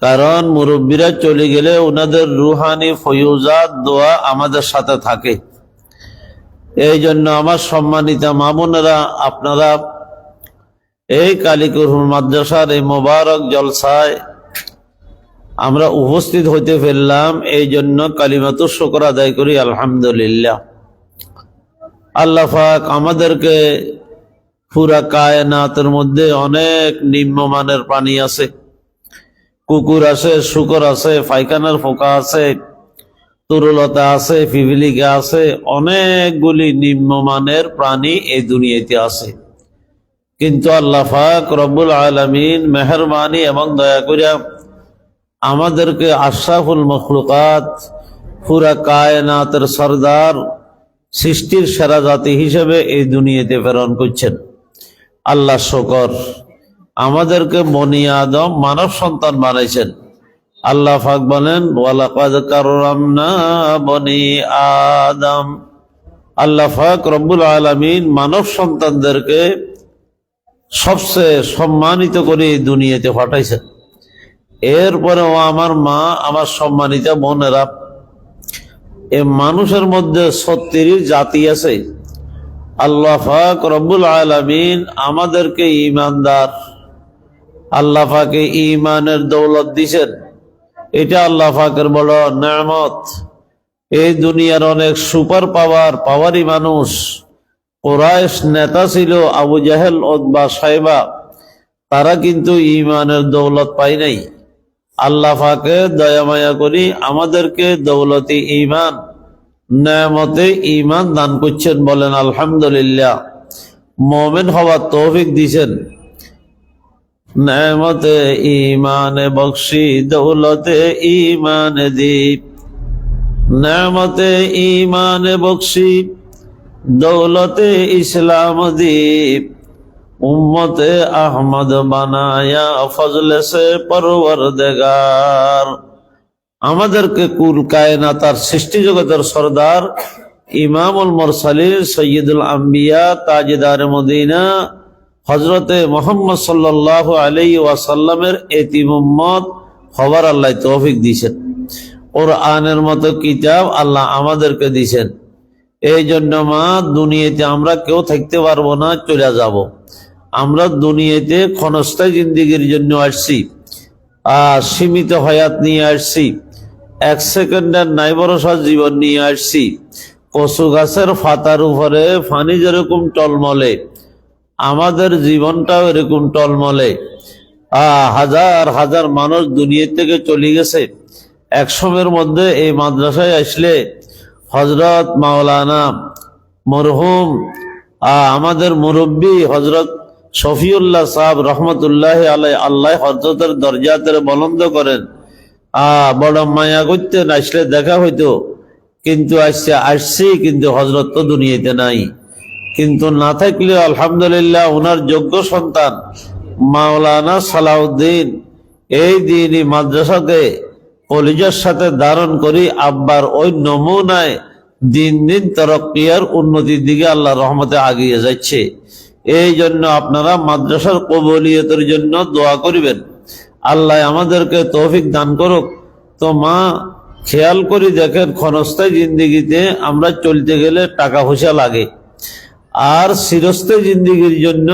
কারণ মুরব্বীরা চলে গেলে ওনাদের রুহানি ফয়ুজাত দোয়া আমাদের সাথে থাকে। এই জন্য আমার সম্মানিত মা বোনেরা, আপনারা এই কালিকুরহুল মাদ্রাসার এই মোবারক জলসায় আমরা উপস্থিত হইতে ফেললাম, এই জন্য কালিমাতু শুকর আদায় করি আলহামদুলিল্লাহ। আল্লাহ পাক আমাদেরকে পুরা কায়নাতের মধ্যে অনেক নিম্নমানের প্রাণী আছে, কুকুর আছে, শুকর আছে, পায়খানার ফোকা আছে, তরুলতা আছে, পিপিলিকা আছে, অনেকগুলি নিম্নমানের প্রাণী এই দুনিয়াতে আছে। কিন্তু আল্লাহ পাক রব্বুল আলামিন মেহেরবানি এবং দয়া করিয়া আমাদেরকে আশরাফুল মখলুকাত, পুরা কায়নাতের সরদার, সৃষ্টির সেরা জাতি হিসেবে এই দুনিয়াতে প্রেরণ করছেন। আল্লাহ শুকর। আমাদেরকে বনি আদম মানব সন্তান বানাইছেন। আল্লাহ পাক বলেন ওয়ালাকাদ কাররামনা বনি আদম। আল্লাহ পাক রব্বুল আলামিন মানব সন্তানদেরকে সবচেয়ে সম্মানিত করে এই দুনিয়াতে পাঠাইছেন। এরপরে ও আমার মা, আমার সম্মানিত বোনেরা, এই মানুষের মধ্যে 36 জাতি আছে। আল্লাহ পাক রব্বুল আলামিন আমাদেরকে ঈমানদার, আল্লাহ পাকে ঈমানের দৌলত দিয়েছেন। এটা আল্লাহ পাকের বড় নেয়ামত। এই দুনিয়ার অনেক সুপার পাওয়ারি মানুষ, কুরাইশ নেতা ছিল আবু জাহেল, উতবা, সাইবা, তারা কিন্তু ঈমানের দৌলত পায় নাই। আল্লাহ পাকে দয়া মায়া করি আমাদেরকে দৌলতি ঈমান, নেয়ামতে ঈমান দান করছেন। বলেন আলহামদুলিল্লাহ। মুমিন হওয়ার তৌফিক দিয়েছেন। নেয়ামতে ঈমান বখশি, দৌলতে ঈমান দীপ। নেয়ামতে ঈমান বখশি, দৌলতে ইসলাম দীপ। উম্মতে আহমদ বানায়া ফজলে সে পরওয়ারদিগার। আমাদেরকে কুল কায়নাতার সৃষ্টি জগতের সরদার, ইমামুল মুরসালিন, সৈয়দুল আম্বিয়া, তাজদার মদিনা হযরতে মুহাম্মদ সাল্লাল্লাহু আলাইহি ওয়াসাল্লামের এতিম উম্মত হবার আল্লাহ তৌফিক দিয়েছেন। কোরআনের মতো কিতাব আল্লাহ আমাদেরকে দিয়েছেন। এই জন্য মা, দুনিয়াতে আমরা কেউ থাকতে পারবো না, চলে যাব। আমরা দুনিয়াতে ক্ষণস্থায়ী জিন্দেগির জন্য আসছি, সীমিত হায়াত নিয়ে আসছি, 1 সেকেন্ডের নাই ভরসা জীবন নিয়ে আসছি। কচু গাছের পাতার উপরে পানি যেরকম টলমলে, আমাদের জীবনটাও এরকম টলমলে। হাজার হাজার মানুষ দুনিয়া থেকে চলে গেছে। এক সময়ের মধ্যে এই মাদ্রাসায় আসলে হযরত মাওলানা মরহুম আমাদের মুরব্বী হযরত শফিউল্লাহ সাহেব রহমতুল্লাহ আলাই, আল্লাহ হযরতের দরজাতের বলন্দ করেন। বড় মায়া করতেন, আসলে দেখা হইতো। কিন্তু আসছি, কিন্তু হযরত তো দুনিয়াতে নাই। কিন্তু না থাকলে আলহামদুলিল্লাহ ওনার যোগ্য সন্তান মাওলানা সালাউদ্দিন এই দিনই মাদ্রাসাকে কলিজার সাথে ধারণ করি আব্বার ওই নমুনায় দিন দিন তরক্কিয়ার উন্নতির দিকে আল্লাহ রহমতে আগিয়ে যাচ্ছে। এই জন্য আপনারা মাদ্রাসার কবুলিয়তের জন্য দোয়া করিবেন। আল্লাহ আমাদেরকে তৌফিক দান করুক। তো মা, খেয়াল করি দেখেন, ক্ষণস্থায়ী জিন্দিগিতে আমরা চলতে গেলে টাকা পয়সা লাগে। আর চিরস্থায়ী জিন্দিগির জন্য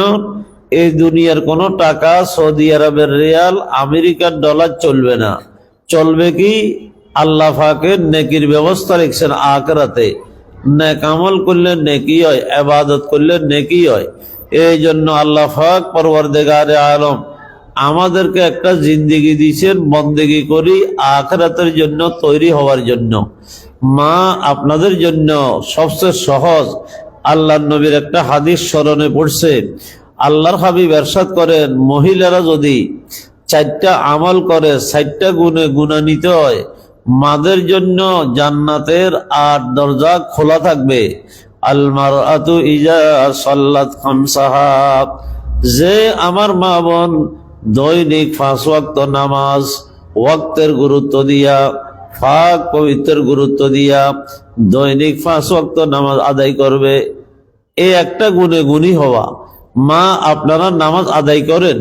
এই দুনিয়ার কোনো টাকা, সৌদি আরবের রিয়াল, আমেরিকার ডলার চলবে না। চলবে কি? আল্লাহ পাকের নেকির ব্যবস্থা রেখেছেন আখিরাতে। নেক আমল করলে নেকি হয়, ইবাদত করলে নেকি হয়। এই জন্য আল্লাহ পাক পরওয়ারদিগারে আলম আমাদেরকে একটা জিন্দেগি দিয়েছেন বন্দেগি করি আখিরাতের জন্য, তৈরি হওয়ার জন্য। মা, আপনাদের জন্য সবচেয়ে সহজ আল্লাহর নবীর একটা হাদিস স্মরণে পড়ছে। আল্লাহর হাবিব ইরশাদ করেন, মহিলারা যদি 4টা আমল করে 4টা গুণে গুণান্বিত হয়, মাদের জন্য জান্নাতের 8 দরজা খোলা থাকবে। আল মারআতু ইজা সাল্লাত খামসাহা, যে আমার মা বোন দৈনিক 5 ওয়াক্ত নামাজ ওয়াক্তের গুরুত্ব দিয়া, পাক পবিত্রের গুরুত্ব দিয়া দৈনিক 5 ওয়াক্ত নামাজ আদায় করবে, এই একটা গুণে গুণী হওয়া। মা, আপনারা নামাজ আদায় করেন,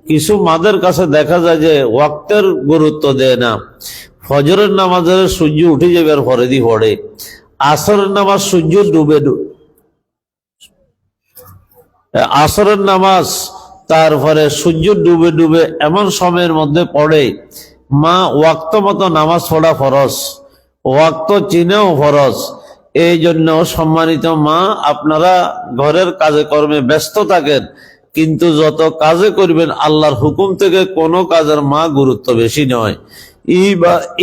কিছু মাদের কাছে দেখা যায় যে ওয়াক্তের গুরুত্ব দেয় না। ফজরের নামাজের সূর্য উঠে যাবার পরে দি পড়ে, আসরের নামাজ সূর্য ডুবে আসরের নামাজ তারপরে সূর্য ডুবে ডুবে এমন সময়ের মধ্যে পড়ে। মা ওয়াক্ত মতো নামাজ পড়া ফরজ, ওয়াক্ত চিনেও ফরজ। এই জন্য সম্মানিত মা, আপনারা ঘরের কাজে কর্মে ব্যস্ত থাকেন, কিন্তু যত কাজে করবেন আল্লাহর হুকুম থেকে কোনো কাজের মা গুরুত্ব বেশি নয়।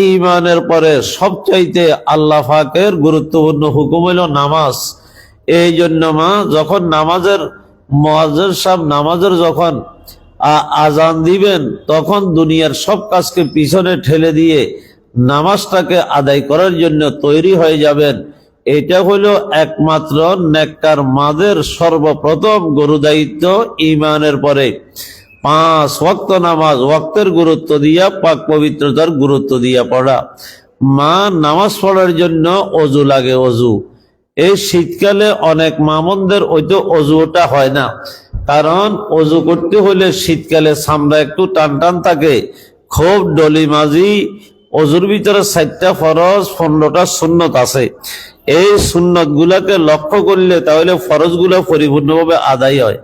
ঈমানের পরে সবচাইতে আল্লাহ পাকের গুরুত্বপূর্ণ হুকুম হইল নামাজ। এই জন্য মা, যখন নামাজের মুয়াজ্জিন সাহেব নামাজের যখন আজান দিবেন, তখন দুনিয়ার সব কাজকে পিছনে ঠেলে দিয়ে নামাজটাকে আদায় করার জন্য তৈরি হয়ে যাবেন। এটা হলো একমাত্র নেককার মাদের সর্বপ্রথম গুরু দায়িত্ব। ঈমানের পরে 5 ওয়াক্ত নামাজ ওয়াক্তের গুরুত্ব দিয়া, পাক পবিত্রতার গুরুত্ব দিয়া পড়া। মা, নামাজ পড়ার জন্য অজু লাগে, অজু। এই শীতকালে অনেক মামুনদের ওই তো অজুটা হয় না, কারণ অজু করতে হলে শীতকালে চামড়া একটু টান টান থাকে, খুব ডলি মাঝি। অজুর ভিতরে 4টা ফরজ 15টা সুন্নত আছে। এই সুন্নত গুলাকে লক্ষ্য করলে তাহলে ফরজ গুলা পরিপূর্ণভাবে আদায় হয়।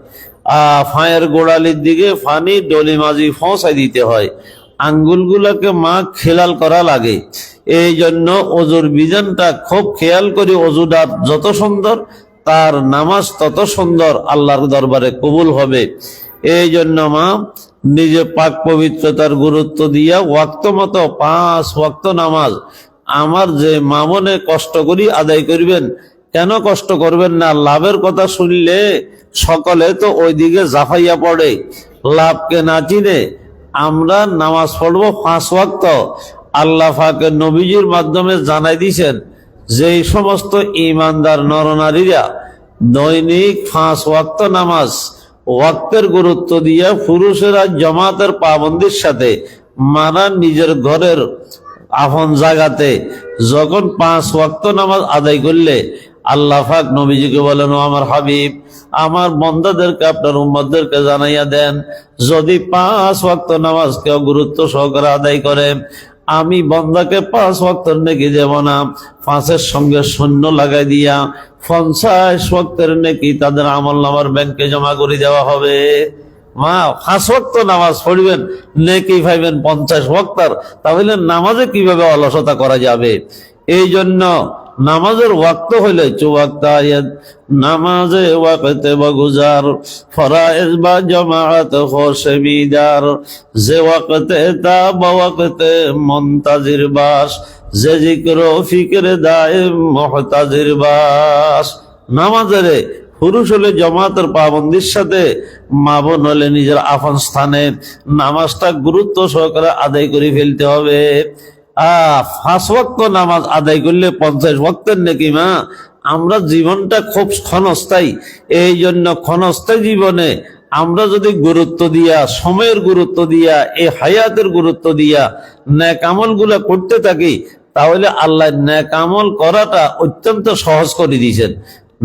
ফায়ের গোড়ালির দিকে ফানি ডলি মাঝি পৌঁছাই দিতে হয়, আঙ্গুলগুলাকে মা খেলাল করা লাগে। এই জন্য অজুর বিধানটা খুব খেয়াল করে, অজুটা যত সুন্দর তার নামাজ তত সুন্দর, আল্লাহর দরবারে কবুল হবে। এই জন্য মা, নিজে পাক পবিত্রতার গুরুত্ব দিয়া ওয়াক্ত মতো 5 ওয়াক্ত নামাজ আমার যে মামনে কষ্ট করি আদায় করবেন। কেন কষ্ট করবেন না? লাভের কথা শুনলে সকলে তো ওইদিকে জাফাইয়া পড়ে, লাভকে না চিনে। আমরা নামাজ পড়বো 5 ওয়াক্ত। আল্লাহ পাকের নবীজির মাধ্যমে জানাই দিয়েছেন যে এই সমস্ত ঈমানদার নরনারীরা দৈনিক 5 ওয়াক্ত নামাজ ওয়াক্তের গুরুত্ব দিয়া পুরুষেরা জামাতের পাবন্দির সাথে মারা নিজের ঘরের আপন জায়গাতে যখন 5 ওয়াক্ত নামাজ আদায় করলে আল্লাহ পাক নবীজিকে বলেন, ও আমার হাবিব, আমার বান্দাদেরকে আপনার উম্মতদেরকে জানাইয়া দেন, যদি 5 ওয়াক্ত নামাজ কেউ গুরুত্ব সহকারে আদায় করে, আমি বান্দাকে 5 ওয়াক্তের নেকি দেব না, 5-এর সঙ্গে শূন্য লাগাই দিয়া 50 ওয়াক্তের নেকি তাদের আমলনামার ব্যাংকে জমা করে দেওয়া হবে। মা, 5 ওয়াক্ত নামাজ পড়বেন, নেকি পাইবেন 50 ওয়াক্তার। তাহলে নামাজে কিভাবে অলসতা করা যাবে? এই জন্য নামাজের ওয়াক্ত হইলে 4 ওয়াক্ত আয়াত নামাজে ওয়াক্তে বগুজার, ফরায়েজ বা জামাত খোশবিদার, যে ওয়াক্তে তা ওয়াক্তে মুনতাজির বাস, যে জিক্র ফিকর দায়েম মুহতাজির বাস। নামাজের পুরুষ হলে জামাতের পাবন্দির সাথে, মা বোন হলে নিজের আপন স্থানে নামাজটা গুরুত্ব সহকারে আদায় করে ফেলতে হবে। 5 ওয়াক্ত নামাজ আদায় করলে 50 ওয়াক্তের নেকি। মা, আমরা জীবনটা খুব ক্ষণস্থায়ী। এই জন্য ক্ষণস্থায়ী জীবনে আমরা যদি গুরুত্ব দিয়া, সময়ের গুরুত্ব দিয়া, এই হায়াতের গুরুত্ব দিয়া নেক আমল গুলা করতে থাকি, তাহলে আল্লাহ নেক আমল করাটা অত্যন্ত সহজ করে দিয়েছেন।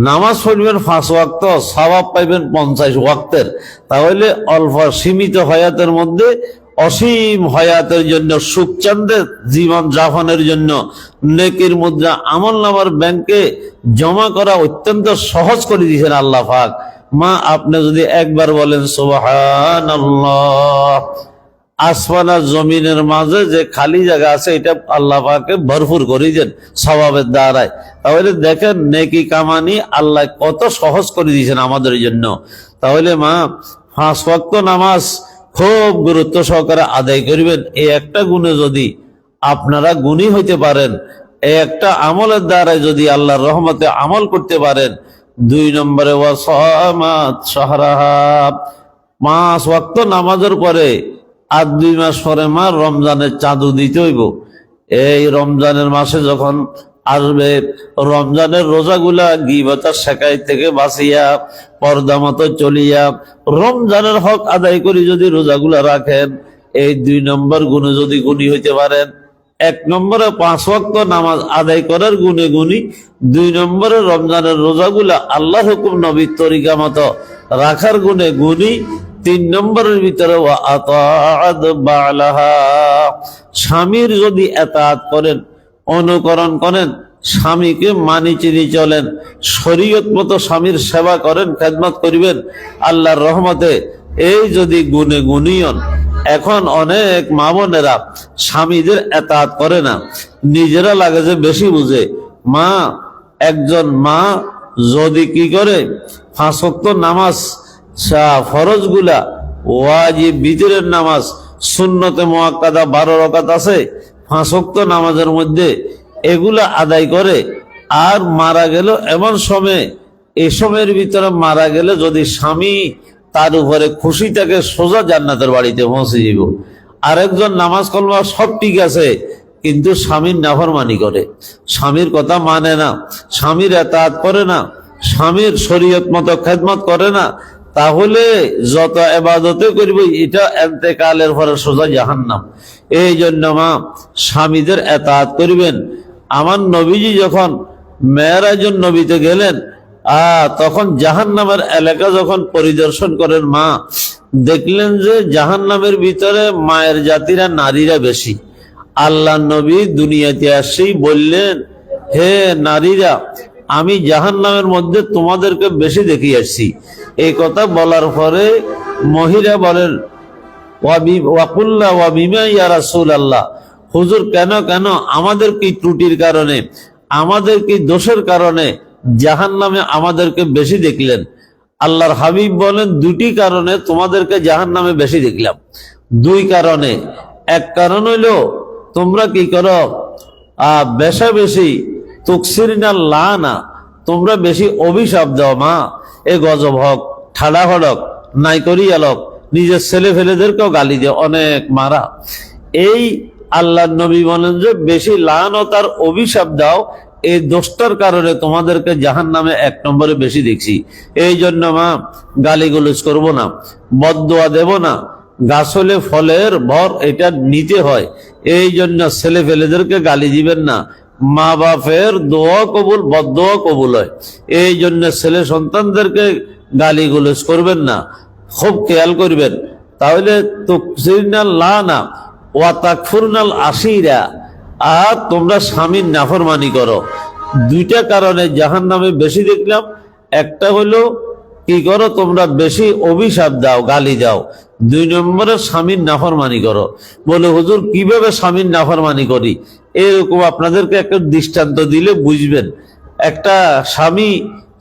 নামাজ পড়বেন 5 ওয়াক্ত, সওয়াব পাইবেন 50 ওয়াক্তের। তাহলে অল্প সীমিত হায়াতের মধ্যে অসীম হায়াতের জন্য, সুখচান্দের জীবন যাপনের জন্য নেকির মুদ্রা আমলনামার ব্যাংকে জমা করা অত্যন্ত সহজ করে দিয়েছেন আল্লাহ পাক। মা, আপনি যদি একবার বলেন সুবহানাল্লাহ, আসমান আর জমিনের মাঝে যে খালি জায়গা আছে এটা আল্লাহ পাকে ভরপুর করে দেন সওয়াবের দ্বারায়। তাহলে দেখেন নেকি কামানি আল্লাহ কত সহজ করে দিয়েছেন আমাদের জন্য। তাহলে মা, 5 ওয়াক্ত নামাজ খুব গুরুত্ব সহকারে আদায় করবেন। এই একটা গুণে যদি আপনারা গুণী হইতে পারেন, এই একটা আমলের দ্বারাই যদি আল্লাহর রহমতে আমল করতে পারেন। 2 নম্বরে ওয়াসামাত শাহরাহা, 5 ওয়াক্ত নামাজের পরে আর 2 মাস পরে মা রমজানের চাঁদু দিতে হইব। এই রমজানের মাসে যখন আসবে, রমজানের রোজাগুলা গীবতার শেখাই থেকে বাঁচিয়া পর্দা মতো চলিয়া রমজানের হক আদায় করে যদি রোজাগুলা রাখেন, এই 2 নম্বর গুণে যদি গুণী হইতে পারেন। 1 নম্বরে 5 ওয়াক্ত নামাজ আদায় করার গুণে গুণী, 2 নম্বরে রমজানের রোজাগুলা আল্লাহর হুকুম নবীর তরিকা মতো রাখার গুণে গুণী, তিন নম্বরের ভিতরে ওয়া আতাআত বালাহা, স্বামীর যদি এতাআত করেন, অনুকরণ করেন, স্বামীকে মানি চিনি চলেন, শরীয়ত মতো স্বামীর সেবা করেন, খেদমত করিবেন, আল্লাহর রহমতে এই যদি গুণে গুণীয়ন। এখন অনেক মা বোনেরা স্বামীদের এতাআত করে না, নিজেরা লাগে যে বেশি বুঝে। মা, একজন মা যদি কি করে 5 ওয়াক্ত নামাজ, ফরজ গুলা, ওয়াজিব ভিতরের নামাজ, সুন্নতে মুআক্কাদা 12 রাকাত আছে 5 ওয়াক্ত নামাজের মধ্যে, এগুলা আদায় করে, আর মারা গেল এমন সময়, এই সময়ের ভিতরে মারা গেলে যদি স্বামী তার উপরে খুশি থাকে, সোজা জান্নাতের বাড়িতে পৌঁছে যাব। আরেকজন নামাজ কলমা সব ঠিক আছে, কিন্তু স্বামীর নাফরমানি করে, স্বামীর কথা মানে না, স্বামীর এতাআত করে না, স্বামীর শরীয়ত মতো খেদমত করে না, তাহলে যত ইবাদতে করবে এটা ইন্তেকালের পরে সোজা জাহান্নাম। এই জন্য মা, স্বামীদের এতাআত করবেন। আমার নবীজি যখন মেরাজুন নবীতে গেলেন, তখন জাহান্নামের এলাকা যখন পরিদর্শন করেন মা, দেখলেন যে জাহান্নামের ভিতরে মায়ের জাতিরা, নারীরা বেশি। আল্লাহ নবী দুনিয়াতে আসেই বললেন, হে নারীরা, আমি জাহান্নামের মধ্যে তোমাদেরকে বেশি দেখি আসছি। এই কথা বলার পরে মহিলা বলেন, ওয়াকুল্লা ওয়া বিমা ইয়া রাসূলুল্লাহ, হুজুর কেন কেন, আমাদের কি ত্রুটির কারণে, আমাদের কি দোষের কারণে জাহান্নামে আমাদেরকে বেশি দেখলেন? আল্লাহর হাবিব বলেন, দুটি কারণে তোমাদেরকে জাহান্নামে বেশি দেখলাম। 2 কারণে। এক কারণ হইল তোমরা কি করো, বেশা বেশি তুকসিরিনা লানা, তোমরা বেশি অভিশাপ দাও মা, এ গজব হক, ঠাডা হড়ক, নাই করি আলোক, নিজের ছেলে ফেলেদেরকেও গালি দেয় অনেক মারা। এই আল্লাহ নবী বলেন যে বেশি লানত আর অভিশাপ দাও, এই দোষটার কারণে তোমাদেরকে জাহান্নামে 1 নম্বরে বেশি দেখছি। এই জন্য মা, গালিগুলোজ করব না, বদদোয়া দেব না, গাছ হলে ফলের ভর এটা নিতে হয়। এই জন্য ছেলে ফেলেদেরকে গালি দিবেন না, মা বাপের দোয়া কবুল, বদদোয়া কবুল হয়। এই জন্য ছেলে সন্তানদেরকে গালিগুলোজ করবেন না, খুব খেয়াল করবেন। তাহলে তুকসিরনাল লানা ওয়া তাকফুরনাল আশিরা, আর তোমরা স্বামীর নাফরমানি করো। 2টা কারণে জাহান্নামে বেশি দেখলাম। একটা হলো কি করো, তোমরা বেশি অভিশাপ দাও, গালি দাও। 2 নম্বরে স্বামীর নাফরমানি করো। বলে হুজুর কিভাবে স্বামীর নাফরমানি করি? এরকম আপনাদেরকে একটা দৃষ্টান্ত দিলে বুঝবেন। একটা স্বামী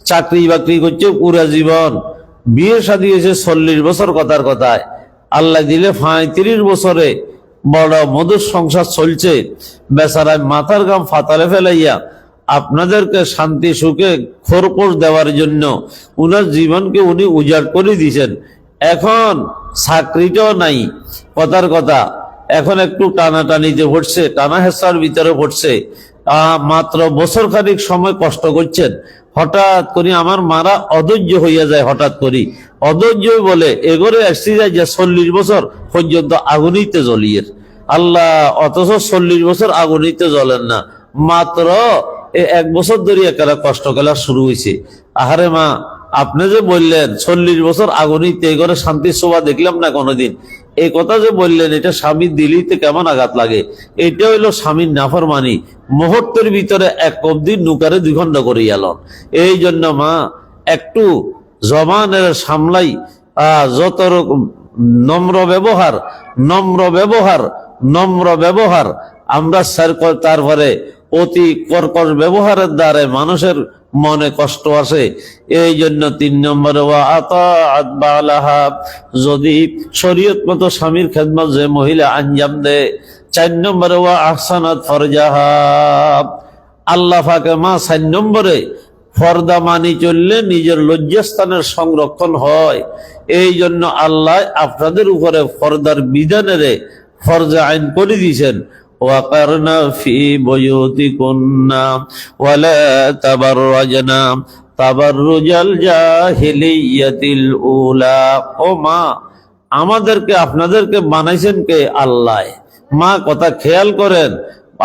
চাকরি বাকরি করছে পুরা জীবন, বিয়ে শাদী হয়েছে 40 বছর, কথার কথায় আল্লাহ দিলে 35 বছরে বড় মধুর সংসার চলছে, বেচারায় মাথার ঘাম ফাতালে ফেলাইয়া আপনাদেরকে শান্তি সুখে খোরপোশ দেওয়ার জন্য উনার জীবনকে উনি উজাড় করে দিয়েছেন। এখন চাকরিটাও নাই, কথার কথা এখন একটু টানাটানিতে পড়ছে, টানা হেসার ভিতরে পড়ছে। মাত্র বছর খানিক সময় কষ্ট করছেন, হঠাৎ করে আমার মারা অধৈর্য হইয়া যায়। হঠাৎ করি অধৈর্য বলে এগোরে আসতে যায় যে 40 বছর পর্যন্ত আগুনিতে জ্বলিয়ে আল্লাহ, অথচ 40 বছর আগুনিতে জ্বলেন না, মাত্র 1 বছর ধরে একেরা কষ্ট করা শুরু হয়েছে। আহারে মা, আপনি যে বললেন 40 বছর আগুনিতে এগোরে শান্তির শোভা দেখলাম না কোনোদিন, এই কথা যে বললেন, এটা স্বামীর দিলিতে কেমন আঘাত লাগে। এটা হইলো স্বামীর নাফরমানি, মুহূর্তের ভিতরে 1 অবধি নুকারে 2 খণ্ড করে গেলেন। এই জন্য মা, একটু জবানের সামলাই, যত রকম নম্র ব্যবহার, নম্র ব্যবহার, নম্র ব্যবহার আমরা তারপরে অতি কর্কশ ব্যবহারের দ্বারা মানুষের মনে কষ্ট আসে। এই জন্য 3 নম্বরে ওয়া আতাআত বালাহা, যদি শরীয়ত মতো স্বামীর খেদমত যে মহিলা আঞ্জাম দেয়। 4 নম্বরে ওয়া আহসানাত ফারজাহা, আল্লাহ পাকে মা 4 নম্বরে পর্দা মানি চললে নিজের লজ্জাস্থানের সংরক্ষণ হয়। এই জন্য আল্লাহ আপনাদের উপরে পর্দার বিধানের ফরজা আইন করে দিয়েছেন। ওয়াকারনা ফি বুয়ুতিকুন্না ওয়ালা তাবাররাজনা তাবাররুজাল জাহিলিয়াতিল উলা। ও মা, আমাদেরকে আপনাদেরকে বানাইছেন কে? আল্লাহ। মা, কথা খেয়াল করেন,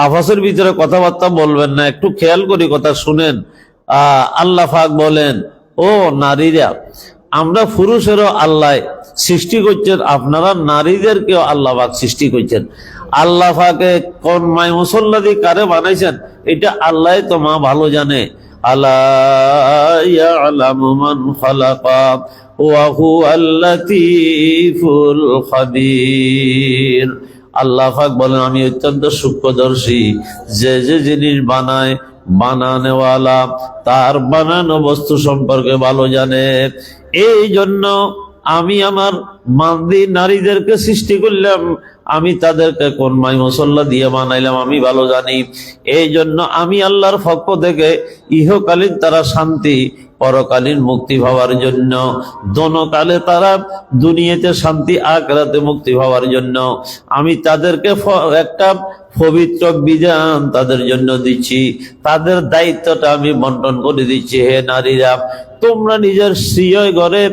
আফাসের ভিতরে কথাবার্তা বলবেন না, একটু খেয়াল করি কথা শুনেন। আল্লাহ পাক বলেন, ও নারীরা, আমরা পুরুষেরও আল্লাহ সৃষ্টি করছেন, আপনারা নারীদেরকেও আল্লাহ পাক সৃষ্টি করছেন। আল্লাহ পাকে কোন মায় মুসল্লাদি কারে বানাইছেন এটা আল্লাহ তো মা ভালো জানে। আলা ইয়ালামু মান খালাকা ওয়া হুয়াল লাতীফুল খাবীর। আল্লাহ পাক বলেন আমি অত্যন্ত সূক্ষ্মদর্শী, যে যে জিনিস বানায় বানানেওয়ালা তার বানানো বস্তু সম্পর্কে ভালো জানে। এই জন্য আমি আমার মান্দি নারীদেরকে সৃষ্টি করলাম, আমি তাদেরকে কোন মাই মসল্লা দিয়ে বানাইলাম আমি ভালো জানি। এই জন্য আমি আল্লাহর পক্ষ থেকে ইহকালীন তারা শান্তি, পরকালীন মুক্তি পাওয়ার জন্য, দোনোকালে তারা দুনিয়াতে শান্তি আখিরাতে মুক্তি পাওয়ার জন্য আমি তাদেরকে একটা পবিত্র বিধান তাদের জন্য দিচ্ছি। তাদের দায়িত্বটা আমি বন্টন করে দিচ্ছি। হে নারীরা, তোমরা নিজের স্ত্রীয় ঘরে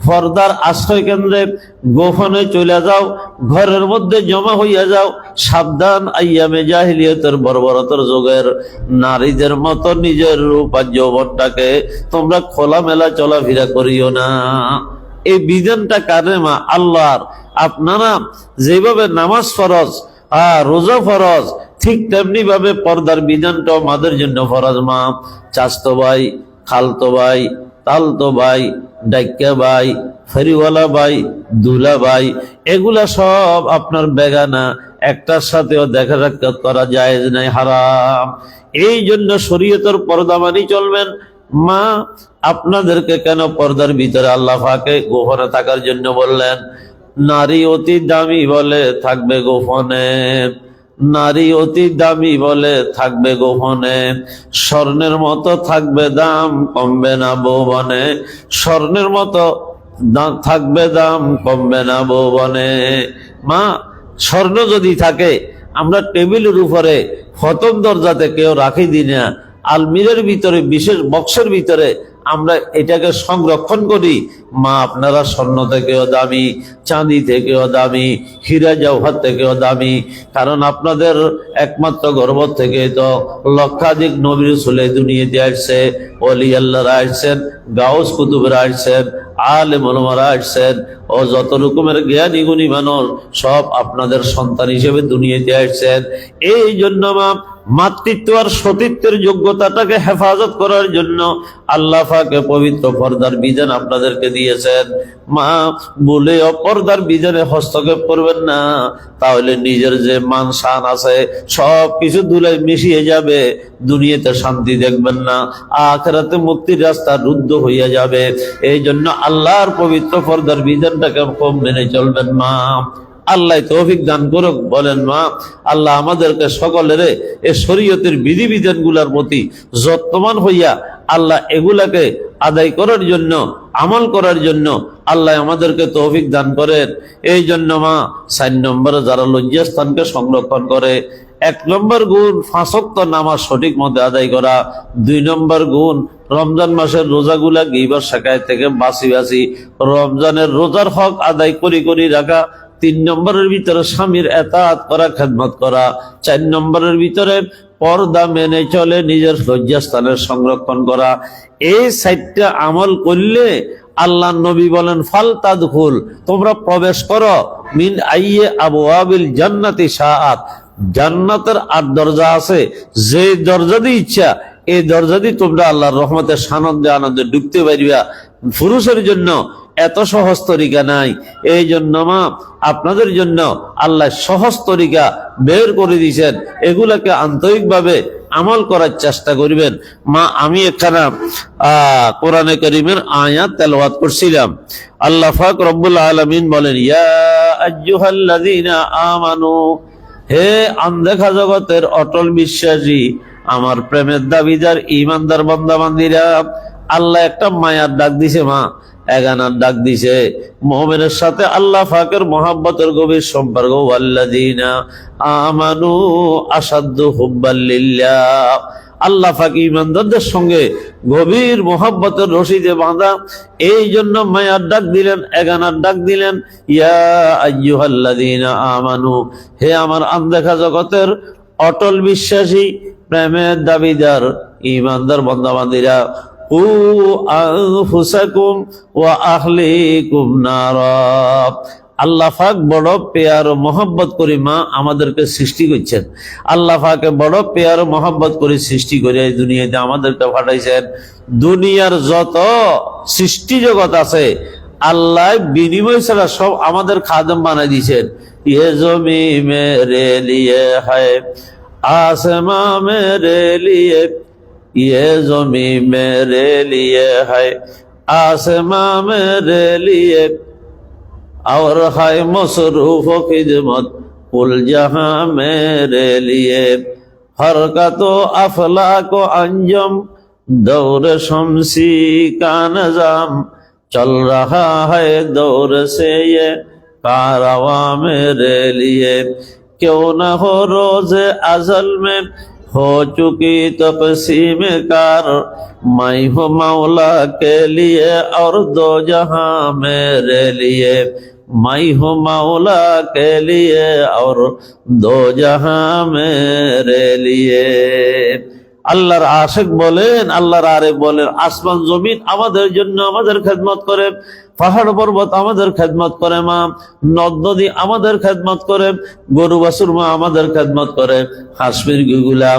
পর্দার আশ্রয় কেন্দ্রে গোপনে চলে যাও, ঘরের মধ্যে জমা হইয়া যাও। সাবধান, আইয়ামে জাহিলিয়তের বর্বরতার যুগের নারীদের মতো নিজের রূপ আর যৌবনটাকে তোমরা খোলামেলা চলাফেরা করিও না। এই বিধানটা কারে মা? আল্লাহর। আপনারা যেভাবে নামাজ ফরজ আর রোজা ফরজ, ঠিক তেমনি ভাবে পর্দার বিধানটাও আমাদের জন্য ফরজ মা। চাচতো ভাই, খালতো ভাই, তালতো ভাই, ডাক্কা ভাই, ফেরিওয়ালা ভাই, দুলা ভাই, এগুলা সব আপনার বেগানা, একটার সাথেও দেখা সাক্ষাৎ করা জায়েজ নাই, হারাম। এই জন্য শরীয়তের পর্দা মানি চলবেন। মা আপনাদেরকে কেন পর্দার ভিতরে আল্লাহ পাকে গোপনে থাকার জন্য বললেন? নারী অতি দামি বলে থাকবে গোপনে, নারী অতি দামি বলে থাকবে গোপনে, স্বর্ণের মতো থাকবে দাম, কমবে না বৌবনে, স্বর্ণের মতো থাকবে দাম, কমবে না বৌবনে। মা স্বর্ণ যদি থাকে আমরা টেবিলের উপরে প্রথম দরজাতে কেউ রাখি দিই না, আলমিরের ভিতরে বিশেষ বক্সের ভিতরে আমরা এটাকে সংরক্ষণ করি। মা আপনারা স্বর্ণ থেকেও দামি, চাঁদি থেকেও দামি, হীরা জওহর থেকেও দামি, কারণ আপনাদের একমাত্র গর্ভ থেকে তো লক্ষাধিক নবী রাসূল দুনিয়াতে আসছে, ওলি আল্লাহরা আসছেন, গাউস কুতুবরা আসছেন, আলেম ওলামারা আসছেন, ও যত রকমের জ্ঞানী গুণী মানুষ সব আপনাদের সন্তান হিসেবে দুনিয়াতে আসছেন। এই জন্য মা মাতৃত্ব আর সতীত্বের যোগ্যতাটাকে হেফাজত করার জন্য আল্লাহ পাকে পবিত্র পর্দার বিধান আপনাদেরকে দিয়েছেন। মা বলে অপর্দার বিধানে হস্তক্ষেপ করবেন না, তাহলে নিজের যে মান শান আছে সব কিছু ধুলায় মিশিয়ে যাবে, দুনিয়াতে শান্তি দেখবেন না, আখিরাতে মুক্তির রাস্তা রুদ্ধ হইয়া যাবে। এই জন্য আল্লাহর পবিত্র পর্দার বিধানটাকে কম মেনে চলবেন মা। আল্লাহ তৌফিক দান করুক। বলেন মা আল্লাহ আমাদেরকে সকলের এই শরীয়তের বিধিবিধান গুলার প্রতি যত্নবান হইয়া আল্লাহ এগুলাকে আদায় করার জন্য, আমল করার জন্য আল্লাহ আমাদেরকে তৌফিক দান করেন। এই জন্য মা 4 নম্বরে যারা লজ্জাস্থানকে সংরক্ষণ করে, 1 নম্বর গুণ 5 ওয়াক্ত নামাজ সঠিক মতে আদায় করা, 2 নম্বর গুণ রমজান মাসের রোজাগুলা গীবত শিকায়ত থেকে বাঁচি রমজানের রোজার হক আদায় করি রাখা, 3 নম্বরের ভিতরে স্বামীর এতাআত করা, খেদমত করা, 4 নম্বরের ভিতরে পর্দা মেনে চলে নিজের লজ্জাস্থানের সংরক্ষণ করা। এই 4টা আমল করলে আল্লাহ নবী বলেন ফালতাদখুল, তোমরা প্রবেশ করো, মিন আইয়ে আবওয়াবিল জান্নাতি শাআত, জান্নাতের 8 দরজা আছে, যে দরজা দিয়ে ইচ্ছা এই দরজা দিয়ে তোমরা আল্লাহর রহমতের সানন্দে আনন্দে ঢুকতে পারবা। পুরুষের জন্য এত সহজ তরিকা নাই। এই জন্য মা আপনাদের জন্য আল্লাহ সহজ তরিকা বের করে দিয়েছেন, এগুলাকে আন্তরিকভাবে আমল করার চেষ্টা করবেন। মা আমি এখানে কোরআনে কারীমের আয়াত তেলাওয়াত করছিলাম। আল্লাহ পাক রব্বুল আলামিন বলেন, ইয়া আইয়ুহাল্লাযীনা আমানু, হে আনদেখা জগতের অটল বিশ্বাসী, আমার প্রেমের দাবিদার ঈমানদার বান্দা বান্দীরা। আল্লাহ একটা মায়ার ডাক দিছে মা, এগানার ডাক দিছে। মুমিনের সাথে আল্লাহ পাকের মহব্বতের গভীর সম্পর্ক, ওয়াল্লাযীনা আমানু আশাদ্দু হুব্বাল লিল্লাহ, আল্লাহ পাক ঈমানদারদের সঙ্গে গভীর মহব্বতের রশিদে বাঁধা। এই জন্য মায়ার ডাক দিলেন, এগানার ডাক দিলেন, ইয়া আইয়ুহাল্লাযীনা আমানু, হে আমার আনদেখা জগতের অটল বিশ্বাসী প্রেমের দাবিদার ঈমানদার বান্দা বান্দীরা, কু আনফুসাকুম ওয়া আহলিকুম নারা। আল্লাহ পাক বড় পেয়ার মোহাব্বত করে মা আমাদেরকে সৃষ্টি করছেন। আল্লাহ পাকে বড় পেয়ার মোহাব্বত করে সৃষ্টি করে এই দুনিয়াতে আমাদেরকে পাঠাইছেন। দুনিয়ার যত সৃষ্টি জগৎ আছে আল্লাহ বিনিময় ছাড়া সব আমাদের খাদেম বানাই দিয়েছেন। ये ज़मीं मेरे लिए है, आसमां मेरे लिए, ये ज़मीं मेरे लिए है, आसमां मेरे लिए, और है मसरूफ खिदमत कुल जहां मेरे लिए, हरकत अफलाक अंजम दौर शमसी का निजाम, चल रहा है दौर से ये कारवा मेरे लिए, क्यों न हो रोज अजल में हो चुकी तक़सीम कार, मैं हूँ मौला के लिए और दो जहां मेरे लिए, मैं हूँ मौला के लिए और दो जहां मेरे लिए। আল্লাহর আশিক বলেন, আল্লাহর আরেক বলেন, আসমান জমিন আমাদের জন্য আমাদের খেদমত করে, পাহাড় পর্বত আমাদের খেদমত করে মা, নদ নদী আমাদের খেদমত করে, গরু বাছুর মা আমাদের খেদমত করে, হাঁস মুরগিগুলা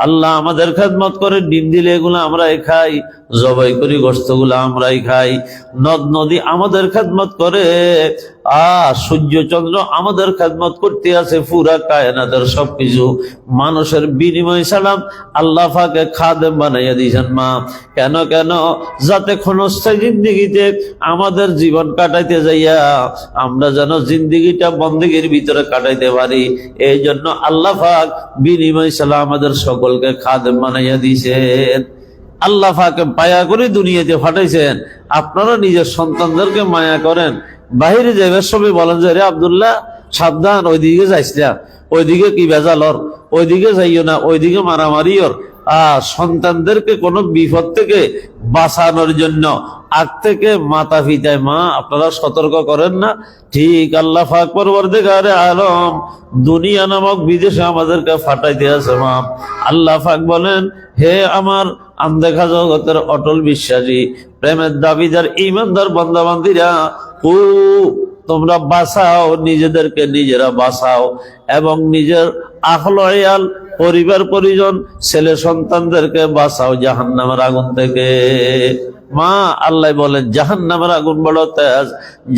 আল্লাহ আমাদের খেদমত করে, ডিম দিলে এগুলো আমরাই খাই, জবাই করি গোশত গুলা আমরাই খাই, নদ নদী আমাদের খেদমত করে, সূর্য চন্দ্র আমাদের খেদমত করতে আছে, পুরা কায়নাতের সবকিছু মানুষের বিনিময় সালাম আল্লাহ পাকে খাদেম বানাইয়া দিয়েছেন মা। কেন কেন? যাতে ক্ষণস্থায়ী জিন্দিগিতে আমাদের জীবন কাটাইতে যাইয়া আমরা যেন জিন্দিগিটা বন্দেগীর ভিতরে কাটাইতে পারি, এই জন্য আল্লাহ পাক বিনিময় সালাম আমাদের সকলকে খাদেম বানাইয়া দিয়েছেন। আল্লাহ পাকে মায়া করে দুনিয়াতে পাঠাইছেন। আপনারা নিজের সন্তানদেরকে মায়া করেন, বাহিরে যাবে সবাই বলেন যে রে আব্দুল্লাহ সাবধান, ওইদিকে যাইস না, ওইদিকে কি ভেজালর, ওইদিকে যাইও না, ওইদিকে মারামারিওর। সন্তানদেরকে কোনো বিপদ থেকে বাঁচানোর জন্য আগ থেকে মাতা পিতায় মা আপনারা সতর্ক করেন না? ঠিক আল্লাহ পাক পরবর্তীকারে আলম দুনিয়া নামক বিদেশে আমাদেরকে ফাটাইতে আছে মা। আল্লাহ পাক বলেন, হে আমার আনদেখা জগতের অটল বিশ্বাসী প্রেমের দাবিদার ঈমানদার বান্দা বান্দীরা, তোমরা বাঁচাও, নিজেদেরকে নিজেরা বাঁচাও এবং নিজের আহল আয়াল পরিবার পরিজন ছেলে সন্তানদেরকে বাঁচাও জাহান্নামের আগুন থেকে। মা আল্লাহ বলেন জাহান্নামের আগুন বড় তেজ,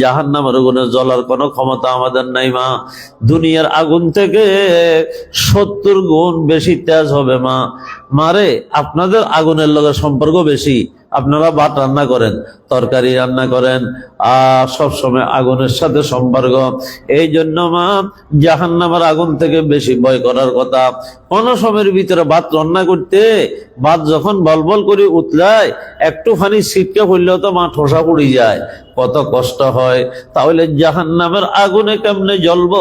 জাহান্নামের আগুনে জ্বলার কোনো ক্ষমতা আমাদের নাই মা। দুনিয়ার আগুন থেকে 70 গুণ বেশি তেজ হবে মা। মারে আপনাদের আগুনের লগে সম্পর্ক বেশি, আপনারা ভাত রান্না করেন, তরকারি রান্না করেন, সব সময় আগুনের সাথে সম্পর্ক। এই জন্য মা জাহান্নামের আগুন থেকে বেশি ভয় করার কথা। কোন সময়ের ভিতরে ভাত রান্না করতে ভাত যখন বলবল করে উতলায় একটুখানি ছিটকে পড়লেও তো মা ঠোসা পড়ে যায়, কত কষ্ট হয়। তাহলে জাহান্নামের আগুনে কেমনে জ্বলবো?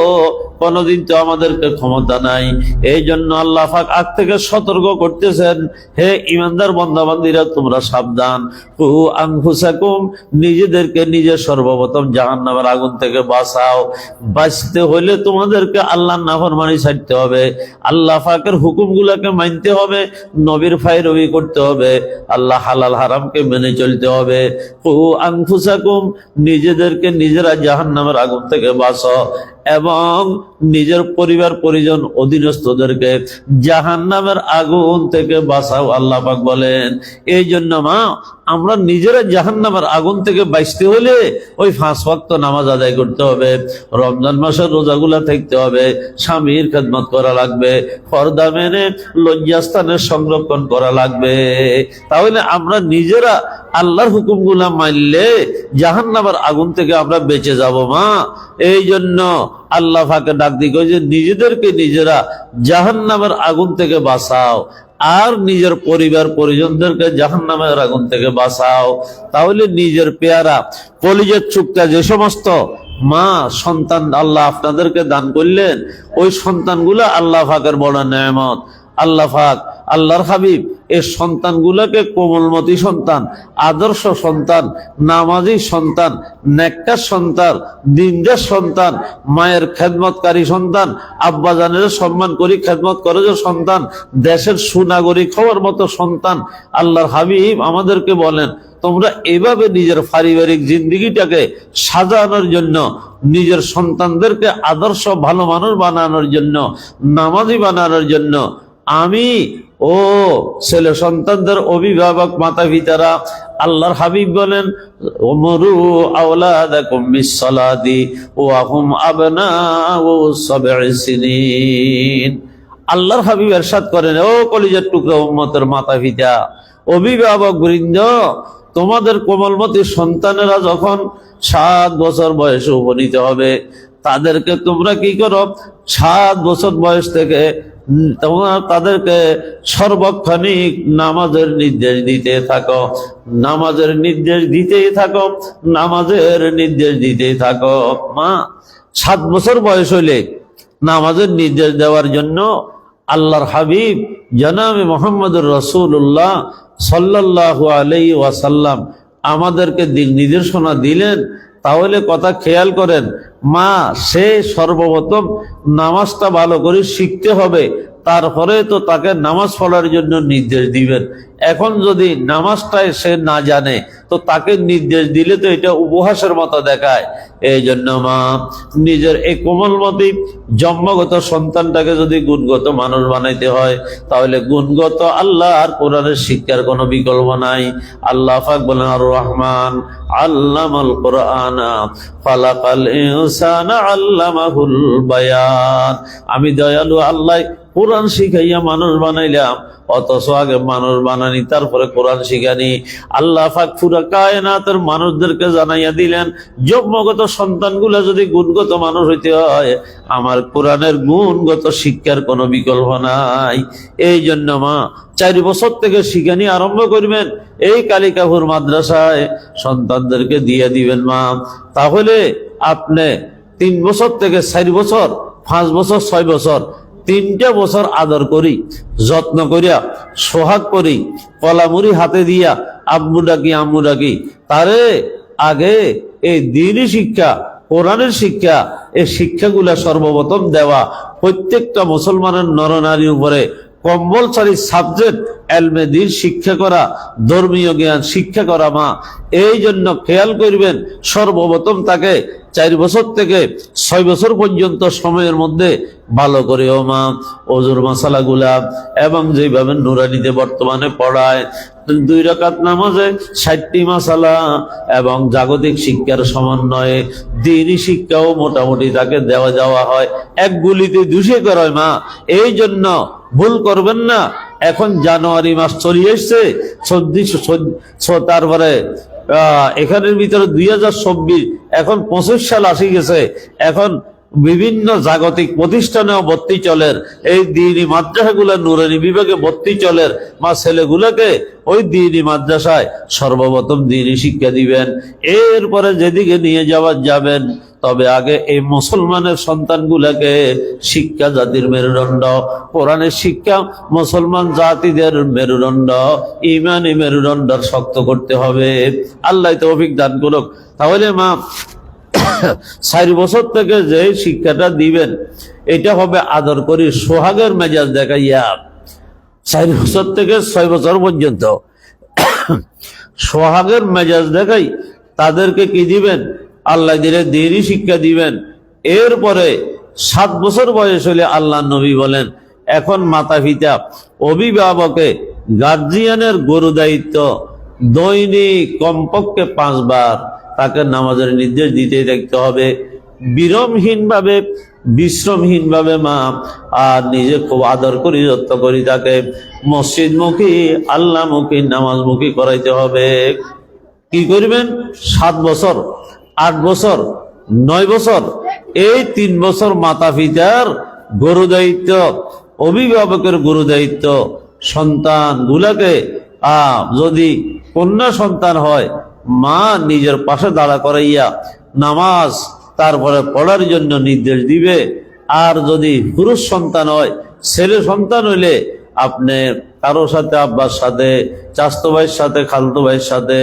কোনদিন তো আমাদেরকে ক্ষমতা নাই। এই জন্য আল্লাহ পাক আগ থেকে সতর্ক করতেছেন, হে ইমানদার বান্দা বান্দীরা তোমরা সাবধান, কু আনফুসাকুম নিজেদেরকে নিজে সর্বপ্রথম জাহান্নামের আগুন থেকে বাঁচাও। বাঁচতে হলে তোমাদেরকে আল্লাহর নাফরমানি ছাড়তে হবে, আল্লাহ পাকের হুকুমগুলোকে মানতে হবে, নবীর ফায়রবি করতে হবে, আল্লাহ হালাল হারামকে মেনে চলতে হবে। কু আনফুসাকুম নিজেদেরকে নিজেরা জাহান্নামের আগুন থেকে বাঁচাও এবং নিজের পরিবার পরিজন অধীনস্থদেরকে জাহান্নামের আগুন থেকে বাঁচাও, আল্লাহ পাক বলেন। এই জন্য মা আমরা নিজেরা জাহান্নামের আগুন থেকে বাঁচতে হলে ওই 5 ওয়াক্ত নামাজ আদায় করতে হবে, রমজান মাসের রোজাগুলা থাকতে হবে, স্বামীর খেদমত করা লাগবে, পর্দা মেনে লজ্জাস্থানের সংরক্ষণ করা লাগবে। তাহলে আমরা নিজেরা আল্লাহর হুকুমগুলা মানলে জাহান্নামের আগুন থেকে আমরা বেঁচে যাব মা। এই জন্য আল্লাহ পাকে ডাক দিয়ে যে নিজেদেরকে নিজেরা জাহান্নামের আগুন থেকে বাঁচাও আর নিজের পরিবার পরিজনদেরকে জাহান্নামের আগুন থেকে বাঁচাও। তাহলে নিজের পেয়ারা কলিজার চুক্তা যে সমস্ত মা সন্তান আল্লাহ আপনাদেরকে দান করলেন, ওই সন্তানগুলো আল্লাহ পাকের বড় নেয়ামত। আল্লাহ পাক আল্লাহর হাবিব এই সন্তানগুলোকে কোমলমতি সন্তান, আদর্শ সন্তান, নামাজি সন্তান, নেককার সন্তান, দিনদার সন্তান, মায়ের খেদমতকারী সন্তান, আব্বাজানের সম্মান করি খেদমত করে যে সন্তান, দেশের সুনাগরিক হওয়ার মতো সন্তান। আল্লাহর হাবিব আমাদেরকে বলেন তোমরা এভাবে নিজের পারিবারিক জিন্দেগিটাকে সাজানোর জন্য, নিজের সন্তানদেরকে আদর্শ ভালো মানুষ বানানোর জন্য, নামাজি বানানোর জন্য আমি ও ছেলে সন্তানদের অভিভাবক মাতা পিতারা, আল্লাহর হাবিব বলেন উমরু আওলাদাকুম বিসসালাতি ওয়া হুম আবনাউ সাব'i সিনিন। আল্লাহর হাবিব ইরশাদ করেন, ও কলিজার টুকরা উম্মতের মাতা পিতা, অভিভাবক বৃন্দ, তোমাদের কোমলমতি সন্তানেরা যখন 7 বছর বয়সে উপনীত হবে, তাদেরকে তোমরা কি করো, 7 বছর বয়স থেকে তোমরা তাদেরকে সর্বক্ষণিক নামাজের নির্দেশ দিতে থাকো, নামাজের নির্দেশ দিতেই থাকো, নামাজের নির্দেশ দিতেই থাকো। মা 7 বছর বয়স হইলে নামাজের নির্দেশ দেওয়ার জন্য আল্লাহর হাবিব জনাবে মুহাম্মদুর রাসূলুল্লাহ সাল্লাল্লাহু আলাইহি ওয়াসাল্লাম আমাদেরকে দিক নির্দেশনা দিলেন। তাহলে কথা খেয়াল করেন, মা সে সর্বপ্রথম নামাজটা ভালো করে শিখতে হবে, তারপরে তো তাকে নামাজ পড়ার জন্য নির্দেশ দিবেন। এখন যদি নামাজটাই সে না জানে তো তাকে নির্দেশ দিলে তো এটা উপহাসের মতো দেখায়। এই জন্য মা নিজের এই কোমলমতি জন্মগত সন্তানটাকে যদি গুণগত মানুষ বানাইতে হয়, তাহলে গুণগত আল্লাহ আর কোরআনের শিক্ষার কোনো বিকল্প নাই। আল্লাহ পাক বলেন আর রহমান আল্লামাল কোরআনা ফালাকাল ইনসানা আল্লামাহুল বায়ান। আমি দয়ালু আল্লাহ কোরআন শিখাইয়া মানুষ বানাইলাম, অথচ আগে মানুষ বানানি তারপরে কোরআন শিখানি। আল্লাহ পাক পুরা কায়নাতের মানুষদেরকে জানাইয়া দিলেন, জন্মগত সন্তানগুলা যদি গুণগত মানুষ হইতে হয়, আমার কোরআনের গুণগত শিক্ষার কোনো বিকল্প নাই। এই জন্য মা 4 বছর থেকে শিখানি আরম্ভ করবেন, এই কালিকাপুর মাদ্রাসায় সন্তানদেরকে দিয়ে দিবেন মা। তাহলে আপনি 3 বছর থেকে 4 বছর, 5 বছর, 6 বছর, 3টা বছর আদর করি, যত্ন করিয়া, সোহাগ করি, কলামুড়ি হাতে দিয়া আব্বু ডাকি আম্মু ডাকি, তারে আগে এই দ্বীনি শিক্ষা, কোরআনের শিক্ষা, এই শিক্ষাগুলা সর্বপ্রথম দেওয়া। প্রত্যেকটা মুসলমানের নরনারীর উপরে কম্পালসারি সাবজেক্ট এলমে দ্বীন শিক্ষা করা, ধর্মীয় জ্ঞান শিক্ষা করা মা। এই জন্য খেয়াল করবেন, সর্বপ্রথম তাকে 4 বছর থেকে 6 বছর পর্যন্ত সময়ের মধ্যে ভালো করে ও মা ওজুর মাসালাগুলা এবং যেভাবে নুরানিতে বর্তমানে পড়ায় 2 রাকাত নামাজে 60টি মাসালা এবং জাগতিক শিক্ষার সমন্বয়ে দ্বীনি শিক্ষাও মোটামুটি তাকে দেওয়া হয়। এক গুলিতে 200 করায় মা। এই জন্য ভুল করবেন না। এখন জানুয়ারি মাস চলে এসছে, 24, তারপরে এখানের ভিতরে 2024, এখন 25 সাল আসি গেছে। এখন বিভিন্ন জাগতিক প্রতিষ্ঠানেও ভর্তি চলের, এই দ্বীনি মাদ্রাসাগুলা নুরানি বিভাগে ভর্তি চলের মা। ছেলেগুলোকে ওই দ্বীনি মাদ্রাসায় সর্বপ্রথম দ্বীনি শিক্ষা দিবেন, এরপরে যেদিকে নিয়ে যাবেন, তবে আগে এই মুসলমানের সন্তানগুলাকে শিক্ষা জাতির মেরুদণ্ড, কোরআনের শিক্ষা মুসলমান জাতিদের মেরুদণ্ড, ইমানি মেরুদণ্ড শক্ত করতে হবে। আল্লাহ তৌফিক দান করুক। তাহলে মা 4 বছর থেকে যে শিক্ষাটা দিবেন, এটা হবে আদর করি সোহাগের মেজাজ দেখাইয়া। 4 বছর থেকে 6 বছর পর্যন্ত সোহাগের মেজাজ দেখাই তাদেরকে কি দিবেন, আল্লাহ দিলে দ্বীনি শিক্ষা দিবেন। এরপরে 7 বছর বয়স হলে আল্লাহ নবী বলেন, এখন মাতা পিতা অভিভাবকে গার্জিয়ানের গুরু দায়িত্ব, দৈনিক কমপক্ষে 5 বার তাকে নামাজের নির্দেশ দিতে দেখতে হবে, বিরমহীন ভাবে, বিশ্রামহীন ভাবে মা। আর নিজে খুব আদর করি, যত্ন করি তাকে মসজিদমুখী, আল্লাহমুখী, নামাজমুখী করাইতে হবে। কি করবেন? 7 বছর, 8 বছর, 9 বছর, এই 3 বছর মাতা পিতার গুরু দায়িত্ব, অভিভাবকের গুরু দায়িত্ব। সন্তান গুলাকে যদি কন্যা সন্তান হয়, মা নিজের পাশে দাঁড়া করাইয়া নামাজ তারপরে পড়ার জন্য নির্দেশ দিবে। আর যদি পুরুষ সন্তান হয়, ছেলে সন্তান হইলে আপনি কারো সাথে, আব্বার সাথে, চাচতো ভাইয়ের সাথে, খালতো ভাইয়ের সাথে,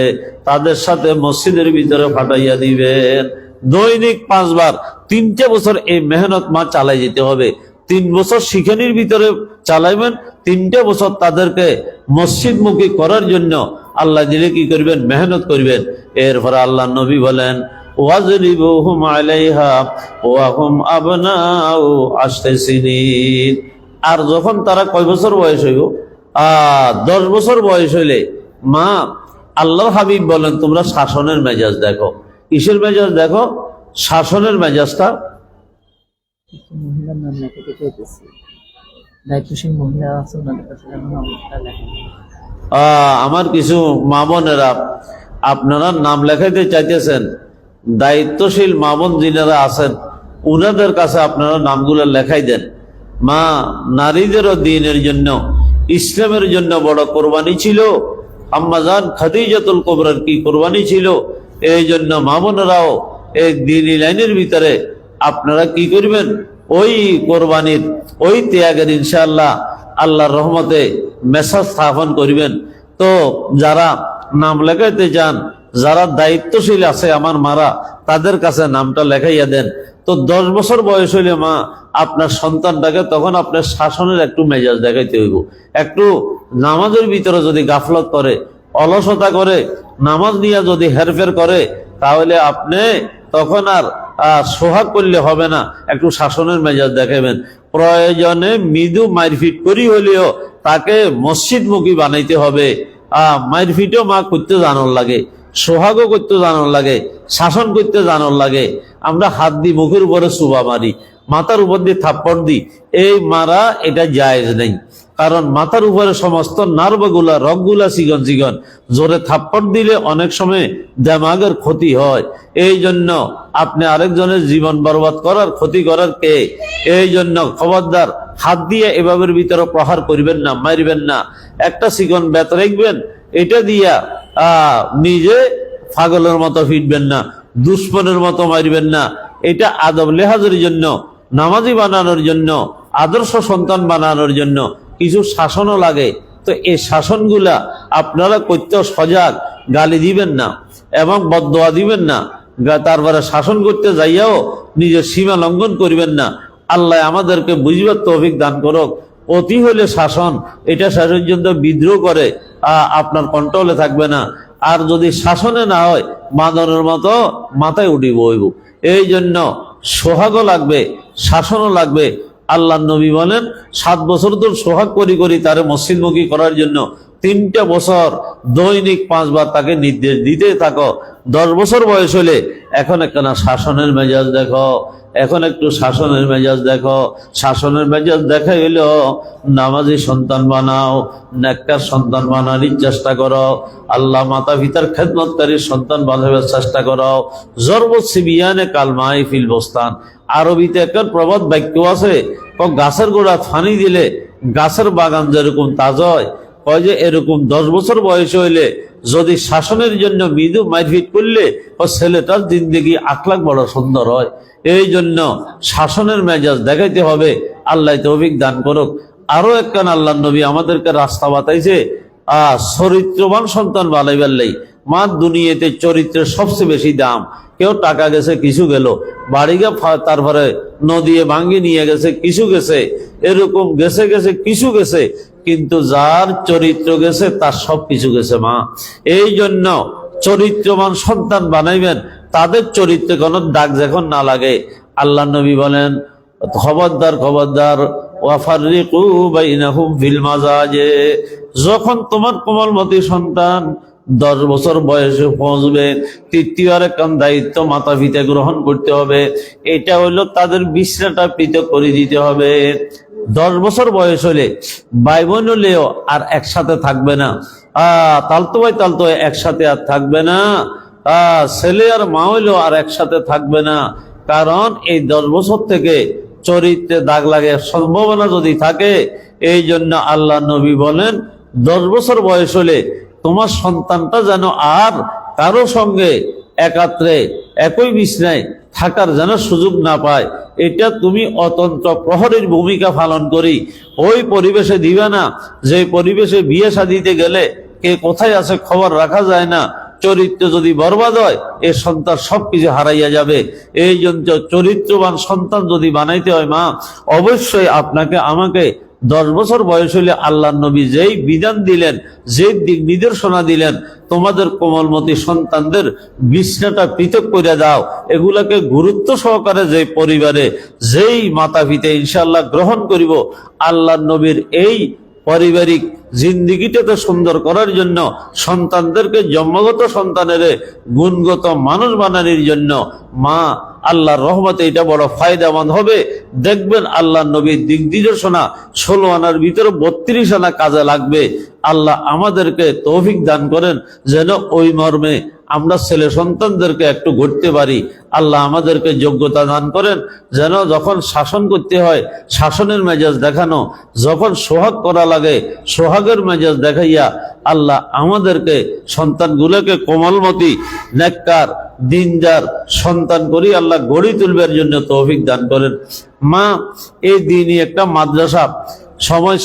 তাদের সাথে মসজিদের ভিতরে ফাটাইয়া দিবেন। দৈনিক 5 বার 3টে বছর এই মেহনত মা চালাই যেতে হবে। 3 বছর শিখানির ভিতরে চালাইবেন, 3টে বছর তাদেরকে মসজিদমুখী করার জন্য আল্লাহ দিলে কি করবেন, মেহনত করবেন। এরপরে আল্লাহ নবী বলেন ওয়াজরিবুহুম আলাইহা ওয়া হুম আবনাউ 10 সিনিন। আর যখন তারা কয় বছর বয়স হইব, 10 বছর বয়স হইলে মা আল্লাহর হাবিব বলেন তোমরা শাসনের মেজাজ দেখো। কিসের মেজাজ দেখো? শাসনের মেজাজটা। মহিলার নাম লেখাতে চাইতেছি, দায়িত্বশীল মহিলা আছে ওনাদের কাছে যেন নামটা লেখা। আমার কিছু মা বোনেরা আপনারা নাম লেখাইতে চাইতেছেন, দায়িত্বশীল মা বোন যিনারা আছেন উনাদের কাছে আপনারা নামগুলো লেখাই দেন। মা নারীদেরও দ্বীনের জন্য, ইসলামের জন্য বড় কোরবানি ছিল। আম্মাজান খাদিজাতুল কুবরার কি কোরবানি ছিল। এই জন্য মা বোনেরাও এই দ্বীনি লাইনের ভিতরে আপনারা কি করবেন, ওই কোরবানির, ওই ত্যাগের ইনশাআল্লাহ আল্লাহর রহমতে মেসাজ স্থাপন করবেন। তো যারা নাম লেখাইতে চান, যারা দায়িত্বশীল আছে আমার মারা, তাদের কাছে নামটা লেখাইয়া দেন। তো 10 বছর বয়স হইলে মা আপনার সন্তানটাকে তখন আপনার শাসনের একটু মেজাজ দেখাইতে হইব। একটু নামাজের ভিতরে যদি গাফলত করে, অলসতা করে, নামাজ নিয়ে যদি হেরফের করে, তাহলে আপনি তখন আর সোহাগ করলে হবে না, একটু শাসনের মেজাজ দেখাবেন। প্রয়োজনে মৃদু মারফিট করি হলেও তাকে মসজিদমুখী বানাইতে হবে। মারফিটও মা করতে জানার লাগে, সোহাগও করতে জানার লাগে, শাসন করতে জানার লাগে। আমরা হাত দিই মুখের উপরে চুবা মারি, মাথার উপর দিয়ে থাপ্পড় দিই, এই মারা এটা জায়েজ নেই। কারণ মাথার উপরে সমস্ত নার্ভগুলা, রগগুলা চিকন চিকন, জোরে থাপ্পড় দিলে অনেক সময় দেমাগের ক্ষতি হয়। এই জন্য আপনি আরেকজনের জীবন বরবাদ করার, ক্ষতি করার কে? এই জন্য খবরদার হাত দিয়ে এভাবে ভিতরে প্রহার করবেন না, মারবেন না। একটা চিকন বেত রাখবেন, এটা দিয়া নিজে পাগলের মতো ফিটবেন না, দুশ্মনের মতো মারবেন না। এটা আদব লেহাজের জন্য, নামাজি বানানোর জন্য, আদর্শ সন্তান বানানোর জন্য কিছু শাসনও লাগে। তো এই শাসনগুলা আপনারা করতে সজাগ। গালি দিবেন না এবং বদদোয়া দিবেন না, তারপরে শাসন করতে যাইয়াও নিজের সীমা লঙ্ঘন করবেন না। আল্লাহ আমাদেরকে বুঝবার তৌফিক দান করুক। অতি হলে শাসন, এটা শাসনের জন্য বিদ্রোহ করে, আপনার কন্ট্রোলে থাকবে না। আর যদি শাসনে না হয়, বাঁদরের মতো মাথায় উঠিব হইব। এই জন্য সোহাগও লাগবে, শাসনও লাগবে। আল্লাহ নবী বলেন 7 বছর ধরে সোহাগ করি করি তারে মসজিদমুখী করার জন্য 3টে বছর দৈনিক 5 বার তাকে নির্দেশ দিতে থাকো। 10 বছর বয়স হলে এখন একখানা শাসনের মেজাজ দেখো, এখন একটু শাসনের মেজাজ দেখো। শাসনের মেজাজ দেখা হইলো নামাজি সন্তান বানাও, নেককার সন্তান বানানোর চেষ্টা করো। আল্লাহ মাতা পিতার খেদমতকারী সন্তান বানাবার চেষ্টা করো। জরবসিবিয়ানে কালমাই ফিল বস্তান, আরবিতে একটা প্রবাদ বাক্য আছে, গাছের গোড়া ফানি দিলে গাছের বাগান যেরকম তাজা হয়, কয় যে এরকম 10 বছর বয়স হইলে যদি শাসনের জন্য মৃদু মারপিট করলে ও ছেলেটার জিন্দেগি আখলাক বড় সুন্দর হয়। এই জন্য শাসনের মেজাজ দেখাইতে হবে। আল্লাহ তৌফিক দান করুক। আরো একখান আল্লাহ নবী আমাদেরকে রাস্তা বাতাইছে, চরিত্রবান সন্তান বানাইবার লাই। মা দুনিয়াতে চরিত্রের সবচেয়ে বেশি দাম। কেউ টাকা গেছে, কিছু গেল, বাড়ি গে, তারপরে নদী ভাঙ্গি নিয়ে গেছে, কিছু গেছে, এরকম গেছে গেছে কিছু গেছে, কিন্তু যার চরিত্র গেছে তার সব কিছু গেছে মা। এই জন্য চরিত্রবান সন্তান বানাইবেন, তাদের চরিত্রে কোনো দাগ যখন না লাগে। আল্লাহ নবী বলেন খবরদার খবরদার, ওয়াফাররিকু বাইনাহুম ফিল মাজাজে। যখন তোমার কোমলমতি সন্তান 10 বছর বয়সে পৌঁছবে, তৃতীয় আরেকখান দায়িত্ব মাতা পিতা গ্রহণ করতে হবে। এটা হইলো তাদের বিছনাটা পৃথক করে দিতে হবে। 10 বছর বয়স হলে ভাই বোন হলেও আর একসাথে থাকবে না, তালতো ভাই তালতো একসাথে আর থাকবে না, ছেলে আর মা হইলেও আর একসাথে থাকবে না। কারণ এই 10 বছর থেকে চরিত্রে দাগ লাগে সম্ভাবনা যদি থাকে। এই জন্য আল্লাহ নবী বলেন 10 বছর বয়স হলে তোমার সন্তানটা যেন আর কারো সঙ্গে একাত্রে একই বিছনায় থাকার যেন সুযোগ না পায়। এটা তুমি অতন্ত্র প্রহরীর ভূমিকা পালন করি ওই পরিবেশে দিবে না যে পরিবেশে বিয়ে শাদিতে গেলে কে কোথায় আছে খবর রাখা যায় না। চরিত্র যদি বরবাদ হয় এ সন্তান সবকিছু হারাইয়া যাবে। এই জন্য চরিত্রবান সন্তান যদি বানাইতে হয় মা, অবশ্যই আপনাকে আমাকে 10 বছর বয়স হইলে আল্লাহ নবী যেই বিধান দিলেন, যেই দিক নির্দেশনা দিলেন, তোমাদের কোমলমতি সন্তানদের বিছনাটা পৃথক করে দাও, এগুলাকে গুরুত্ব সহকারে যে পরিবারে যেই মাতা পিতা ইনশাআল্লাহ গ্রহণ করিব, আল্লাহ নবীর এই পারিবারিক জিন্দিগিটাকে সুন্দর করার জন্য, সন্তানদেরকে জন্মগত সন্তানের গুণগত মানুষ বানানোর জন্য মা আল্লাহর রহমতে এটা বড় ফায়দামন্দ হবে। দেখবেন আল্লাহ নবীর দিক নির্দেশনা 16 আনার ভিতরে 32 আনা কাজে লাগবে। আল্লাহ আমাদেরকে তৌফিক দান করেন যেন ওই মর্মে আমরা ছেলে সন্তানদেরকে একটু ঘুরতে পারি। আল্লাহ আমাদেরকে যোগ্যতা দান করেন যেন যখন শাসন করতে হয় শাসনের মেজাজ দেখানো, যখন সোহাগ করা লাগে সোহাগের মেজাজ দেখাইয়া আল্লাহ আমাদেরকে সন্তানগুলোকে কোমলমতি নেককার দিনদার সন্তান করি আল্লাহ গড়ি তুলবার জন্য তৌফিক দান করেন। মা এই দিনই একটা মাদ্রাসা সময়